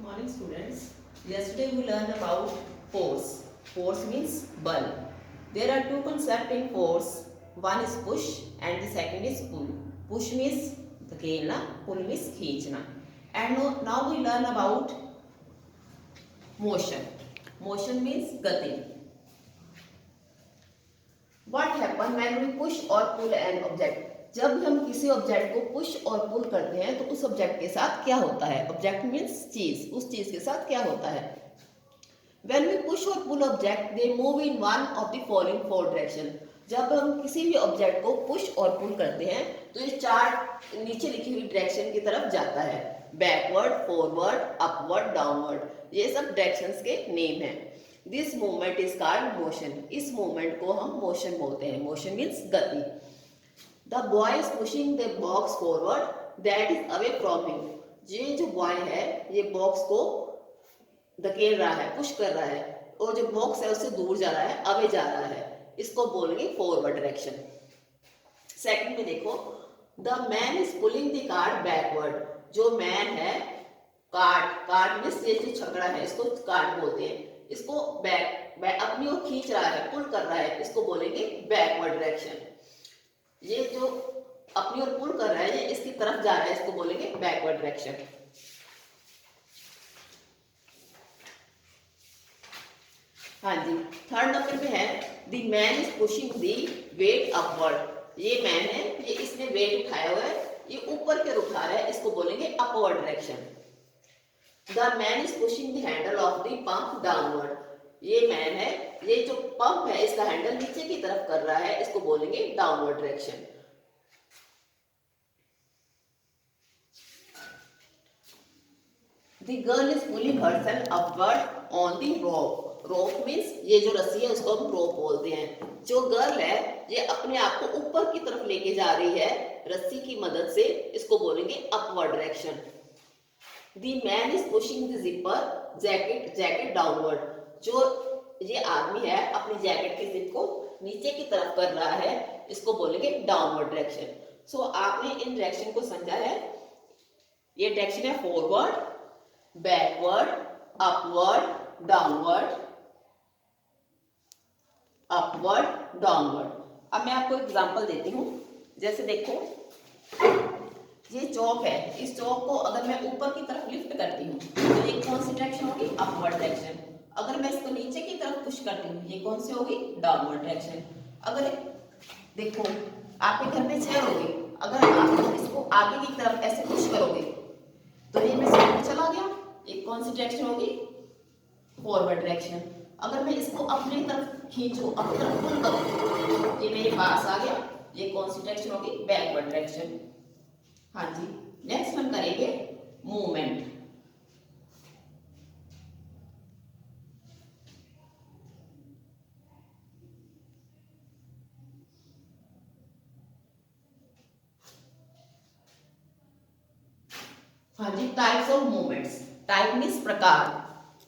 Morning students. Yesterday we learned about force. Force means ball. There are two concepts in force. One is push and the second is pull. Push means धकेलना, pull means खींचना. And now we learn about motion. Motion means गति. What happen when we push or pull an object? जब हम किसी object को push और पुल करते हैं तो उस ऑब्जेक्ट के साथ क्या होता है? ऑब्जेक्ट मीन्स चीज, उस चीज के साथ क्या होता है? When we push or pull object, they move in one of the following four direction. जब हम किसी भी ऑब्जेक्ट को पुश और पुल करते हैं तो ये चार नीचे लिखी हुई डायरेक्शन की तरफ जाता है. बैकवर्ड, फॉरवर्ड, अपवर्ड, डाउनवर्ड, ये सब डायरेक्शंस के नेम हैं. This movement is called motion. इस मूवमेंट को हम मोशन बोलते हैं. मोशन मीन्स गति. The boy is pushing the box forward that is away from him. ये जो बॉय है ये बॉक्स को धकेल रहा है, पुश कर रहा है, और जो बॉक्स है उससे दूर जा रहा है, अवे जा रहा है, इसको बोलेंगे फॉरवर्ड डायरेक्शन. सेकंड में देखो, the man is pulling the cart backward. जो मैन है, कार्ट में से जो छकड़ा है इसको कार्ट बोलते हैं, इसको बैक अपनी ओर खींच रहा है, पुल कर रहा है, इसको बोलेंगे बैकवर्ड डायरेक्शन. ये जो अपनी ओर पुल कर रहा है ये इसकी तरफ जा रहा है, इसको बोलेंगे बैकवर्ड डायरेक्शन. हाँ जी, थर्ड नंबर पे है the man is pushing the weight upward. ये मैन है, ये इसने वेट उठाया हुआ है, ये ऊपर की ओर उठा रहा है, इसको बोलेंगे upward direction. The man is pushing the handle of the pump downward. ये मैन है, ये जो पंप है इसका हैंडल नीचे की तरफ कर रहा है, इसको बोलेंगे downward direction. The girl is pulling herself upward on the rope. Rope means ये जो रस्सी है उसको हम रोप बोलते हैं. जो गर्ल है ये अपने आप को ऊपर की तरफ लेके जा रही है रस्सी की मदद से, इसको बोलेंगे upward direction. The man is pushing the zipper jacket downward. जो ये आदमी है अपनी जैकेट की जिप को नीचे की तरफ कर रहा है, इसको बोलेंगे डाउनवर्ड डायरेक्शन. सो आपने इन डायरेक्शन को समझा है. ये डायरेक्शन है forward, backward, upward, downward, upward, downward. अब मैं आपको एग्जांपल देती हूँ. जैसे देखो, ये चौक है, इस चौक को अगर मैं ऊपर की तरफ लिफ्ट करती हूँ तो ये कौन सी डायरेक्शन होगी? Upward direction. अगर मैं इसको नीचे की तरफ पुश करती हूँ ये कौन सी होगी? Downward direction. अगर देखो आपके घर में चेयर होगी, अगर आप इसको आगे की तरफ ऐसे पुश करोगे तो ये मेरे साइड में चला गया, ये कौन सी डायरेक्शन होगी? Forward direction. अगर मैं इसको अपनी तरफ खींचूं, अपनी तरफ पुल करूं, ये मेरे पास आ गया, ये कौन सी डायरेक्शन होगी? Backward direction. हाँ जी, नेक्स्ट हम करेंगे मूवमेंट. हाँ जी, types of movements. Type means प्रकार.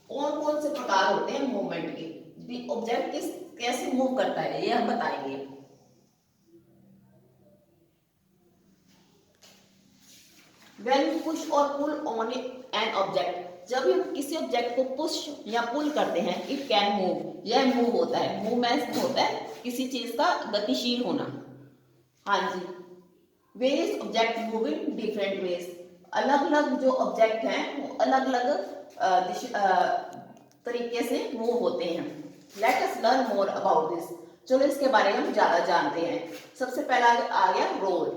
कौन कौन से प्रकार होते हैं मूवमेंट के? ऑब्जेक्ट कैसे मूव करता है ये हम बताएंगे. When we push or pull on an object, जब हम किसी ऑब्जेक्ट को पुश या पुल करते हैं, इट कैन मूव. यह मूव होता है. मूवमेंट होता है किसी चीज का गतिशील होना. हाँ जी, various object move in different ways. अलग अलग जो ऑब्जेक्ट हैं वो अलग अलग तरीके से मूव होते हैं. Let us learn more about this. चलो इसके बारे में हम ज्यादा जानते हैं. सबसे पहला आ गया रोल.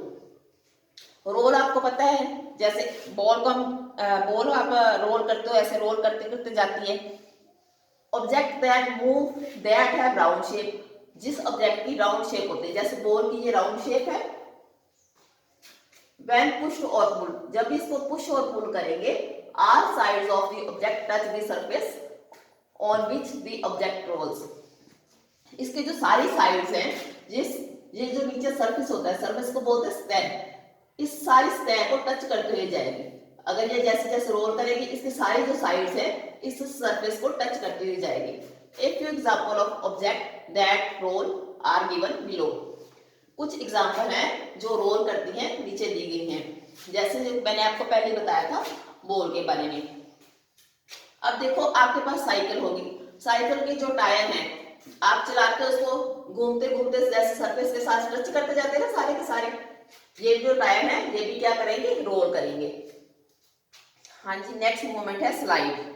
रोल आपको पता है, जैसे बॉल को हम बॉल आप रोल करते हो, ऐसे रोल करते करते जाती है. Object that move that have round shape. जिस ऑब्जेक्ट की राउंड शेप होती है, जैसे बॉल की ये राउंड शेप है. When pushed or pulled, जब इसको पुश और पुल करेंगे, all sides of the object touch the surface on which the object rolls. इसके जो सारी साइड्स हैं, ये जो नीचे सरफेस होता है, सरफेस को बोलते हैं स्टैक. इस सारी स्टैक को टच करते हुए जाएगी. अगर ये जैसे जैसे रोल करेगी, इसके सारी जो साइड्स हैं इस सरफेस को टच करते हुए जाएगी. A few example of object that roll are given below. कुछ एग्जाम्पल हैं जो रोल करती हैं, नीचे दी गई हैं. जैसे मैंने आपको पहले बताया था बॉल के बारे में. अब देखो आपके पास साइकिल होगी, साइकिल के जो टायर हैं आप चला के उसको घूमते घूमते जैसे सरफेस के साथ टच करते जाते हैं ना सारे के सारे, ये जो टायर है ये भी क्या करेंगे, रोल करेंगे। हाँ जी, नेक्स्ट मूवमेंट है स्लाइड।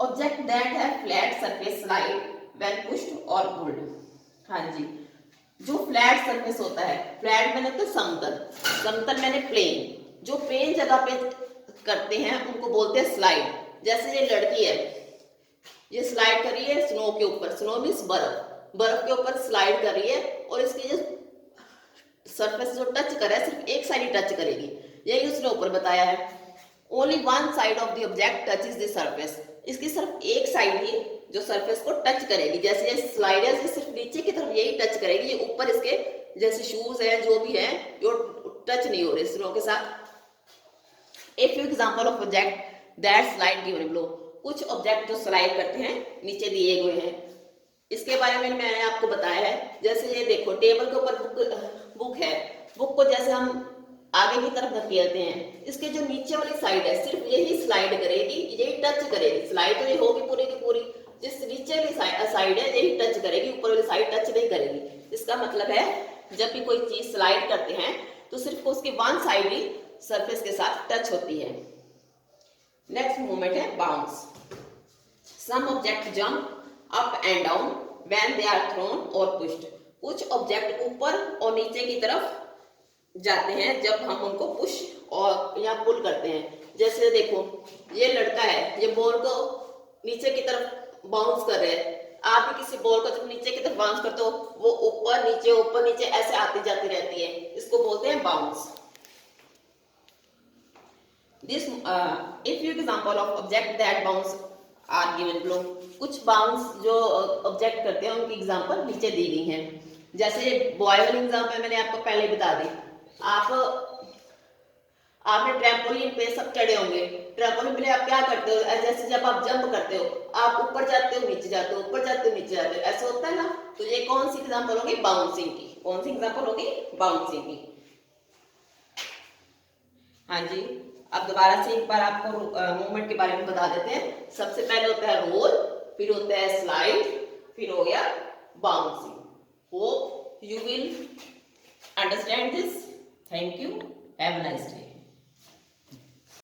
ऑब्जेक्ट दैट है flat surface slide when pushed और पुल्ड। हाँ जी, जो फ्लैट सरफेस होता है, फ्लैट मैंने तो समतल, समतल मैंने प्लेन, जो प्लेन जगह पे करते हैं उनको बोलते हैं स्लाइड। जैसे ये लड़की है, ये स्लाइड कर रही है स्नो के ऊपर, स्नो मीन्स बर्फ, बर्फ के ऊपर स्लाइड कर रही है और इसकी जो सरफेस जो टच कर रहा है सिर्फ एक साइड ही टच करेगी, यही उसने ऊपर बताया है। Only one side of the object touches the surface, इसकी सिर्फ एक साइड ही जो सरफेस को टच करेगी। जैसे ये स्लाइड है सिर्फ नीचे की तरफ यही टच करेगी, ये ऊपर इसके जैसे शूज है जो भी है जो टच नहीं हो रहे स्नो के साथ। A few example of object that slide given below, कुछ ऑब्जेक्ट जो स्लाइड करते हैं नीचे दिए हुए हैं, इसके बारे में मैंने आपको बताया है। जैसे ये देखो टेबल के ऊपर बुक है, बुक को जैसे हम आगे की तरफ धकेलते हैं, इसके जो नीचे वाली साइड है सिर्फ यही स्लाइड करेगी, यही टच करेगी, स्लाइड तो ये होगी पूरी की पूरी, जिस नीचे वाली साइड है यही टच करेगी, ऊपर वाली साइड टच नहीं करेगी। इसका मतलब है जब भी कोई चीज स्लाइड करते हैं तो सिर्फ उसकी वन साइड ही सरफेस के साथ टच होती है। नेक्स्ट मूवमेंट है bounce. Some object jump up and down when they are thrown और पुश्ड, कुछ ऑब्जेक्ट ऊपर और नीचे की तरफ जाते हैं जब हम उनको पुश और या पुल करते हैं। जैसे देखो ये लड़का है, ये बॉल को नीचे की तरफ बाउंस कर रहे हैं, आप भी किसी बॉल को जब नीचे की तरफ बाउंस करते हो वो ऊपर नीचे ऐसे आती जाती रहती है, इसको बोलते हैं bounce. This if you example of object that bounce are given below, कुछ बाउंस जो ऑब्जेक्ट करते हैं उनकी एग्जांपल नीचे दी गई हैं। जैसे बॉय वाली एग्जांपल मैंने आपको पहले बता दी, आपने ट्रैम्पोलिन पे सब चढ़े होंगे, ट्रैम्पोलिन पे आप क्या करते हो, जैसे जब आप जंप करते हो आप ऊपर जाते हो नीचे जाते हो, ऊपर जाते हो नीचे जाते हो, ऐसा होता है ना। तो ये कौन सी एग्जांपल होगी, बाउंसिंग की। कौन सी एग्जांपल होगी, बाउंसिंग की। हाँ जी, अब दोबारा से एक बार आपको मूवमेंट के बारे में बता देते हैं। सबसे पहले होता है रोल, फिर होता है स्लाइड, फिर हो गया bouncing. Hope you will understand this. Thank you, have a nice day.